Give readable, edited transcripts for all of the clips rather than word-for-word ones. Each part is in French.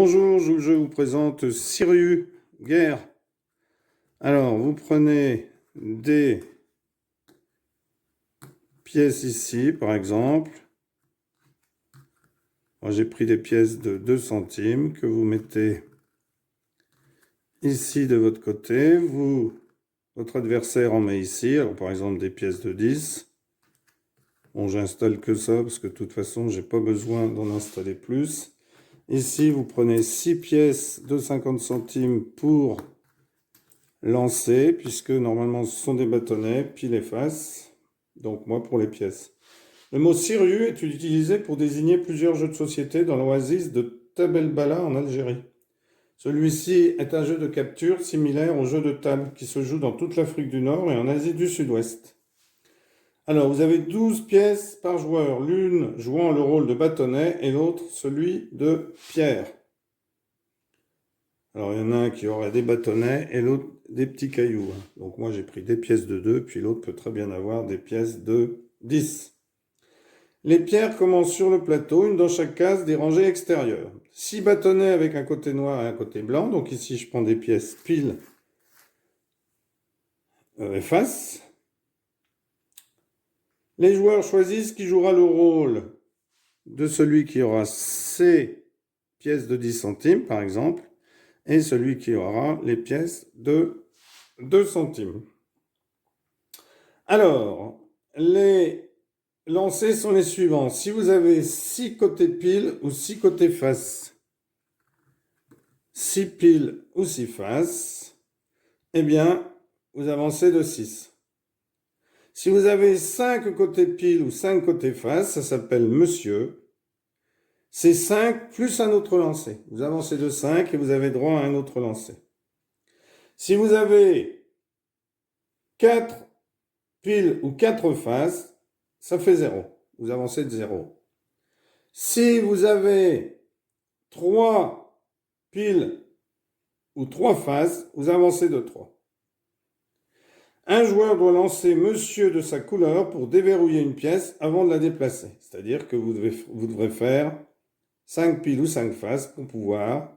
Bonjour, je vous présente Sirius Guerre. Alors, vous prenez des pièces ici, par exemple. Moi, j'ai pris des pièces de 2 centimes que vous mettez ici de votre côté. Votre adversaire en met ici. Alors, par exemple, des pièces de 10. Bon, j'installe que ça parce que de toute façon, j'ai pas besoin d'en installer plus. Ici, vous prenez 6 pièces de 50 centimes pour lancer, puisque normalement ce sont des bâtonnets, pile et face. Donc moi pour les pièces. Le mot Sirius est utilisé pour désigner plusieurs jeux de société dans l'oasis de Tabelbala en Algérie. Celui-ci est un jeu de capture similaire au jeu de table qui se joue dans toute l'Afrique du Nord et en Asie du Sud-Ouest. Alors vous avez 12 pièces par joueur, l'une jouant le rôle de bâtonnet et l'autre celui de pierre. Alors, il y en a un qui aurait des bâtonnets et l'autre des petits cailloux. Donc, moi, j'ai pris des pièces de 2, puis l'autre peut très bien avoir des pièces de 10. Les pierres commencent sur le plateau, une dans chaque case des rangées extérieures. 6 bâtonnets avec un côté noir et un côté blanc. Donc, ici, je prends des pièces pile et face. Les joueurs choisissent qui jouera le rôle de celui qui aura ces pièces de 10 centimes, par exemple, et celui qui aura les pièces de 2 centimes. Alors, les lancers sont les suivants. Si vous avez 6 côtés pile ou 6 côtés face, 6 piles ou 6 faces, eh bien, vous avancez de 6. Si vous avez 5 côtés pile ou 5 côtés face, ça s'appelle monsieur. C'est 5 plus un autre lancer. Vous avancez de 5 et vous avez droit à un autre lancer. Si vous avez 4 piles ou 4 faces, ça fait 0. Vous avancez de 0. Si vous avez 3 piles ou 3 faces, vous avancez de 3. Un joueur doit lancer monsieur de sa couleur pour déverrouiller une pièce avant de la déplacer. C'est-à-dire que vous devrez faire 5 piles ou 5 faces pour pouvoir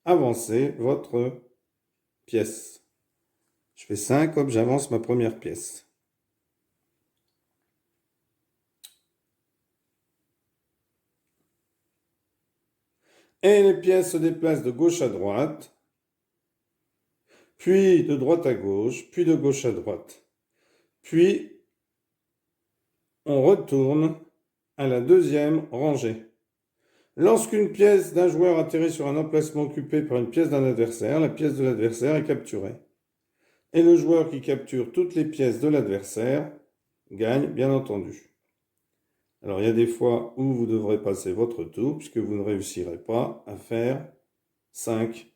avancer votre pièce. Je fais 5, hop, j'avance ma première pièce. Et les pièces se déplacent de gauche à droite, puis de droite à gauche, puis de gauche à droite. Puis, on retourne à la deuxième rangée. Lorsqu'une pièce d'un joueur atterrit sur un emplacement occupé par une pièce d'un adversaire, la pièce de l'adversaire est capturée. Et le joueur qui capture toutes les pièces de l'adversaire gagne, bien entendu. Alors, il y a des fois où vous devrez passer votre tour, puisque vous ne réussirez pas à faire 5.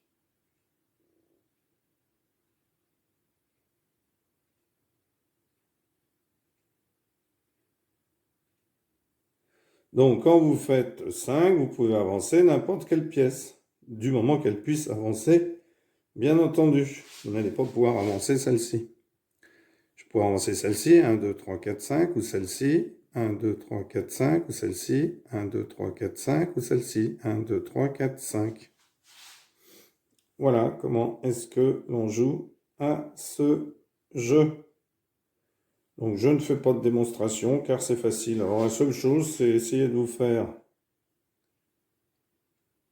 Donc, quand vous faites 5, vous pouvez avancer n'importe quelle pièce, du moment qu'elle puisse avancer, bien entendu. Vous n'allez pas pouvoir avancer celle-ci. Je pourrais avancer celle-ci, 1, 2, 3, 4, 5, ou celle-ci, 1, 2, 3, 4, 5, ou celle-ci, 1, 2, 3, 4, 5, ou celle-ci, 1, 2, 3, 4, 5. Voilà comment est-ce que l'on joue à ce jeu. Donc je ne fais pas de démonstration car c'est facile. Alors la seule chose, c'est essayer de vous faire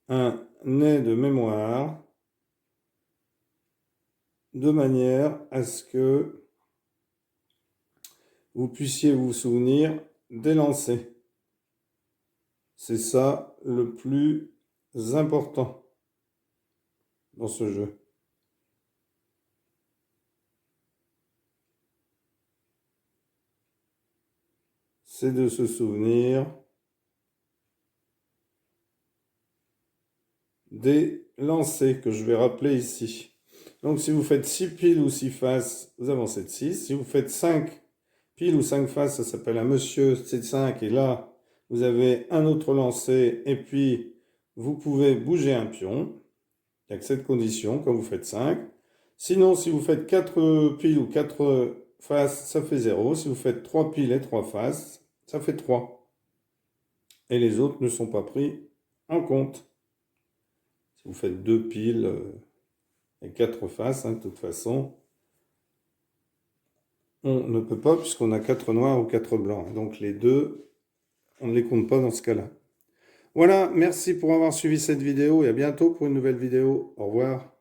un nez de mémoire de manière à ce que vous puissiez vous souvenir des lancers. C'est ça le plus important dans ce jeu. C'est de se souvenir des lancers que je vais rappeler ici. Donc si vous faites 6 piles ou 6 faces, vous avancez de 6. Si vous faites 5 piles ou 5 faces, ça s'appelle un monsieur, c'est 5. Et là, vous avez un autre lancer et puis vous pouvez bouger un pion. Il n'y a que cette condition quand vous faites 5. Sinon, si vous faites 4 piles ou 4 faces, ça fait 0. Si vous faites 3 piles et 3 faces, ça fait 3. Et les autres ne sont pas pris en compte. Vous faites 2 piles et 4 faces, hein, de toute façon. On ne peut pas puisqu'on a 4 noirs ou 4 blancs. Donc les deux, on ne les compte pas dans ce cas-là. Voilà, merci pour avoir suivi cette vidéo et à bientôt pour une nouvelle vidéo. Au revoir.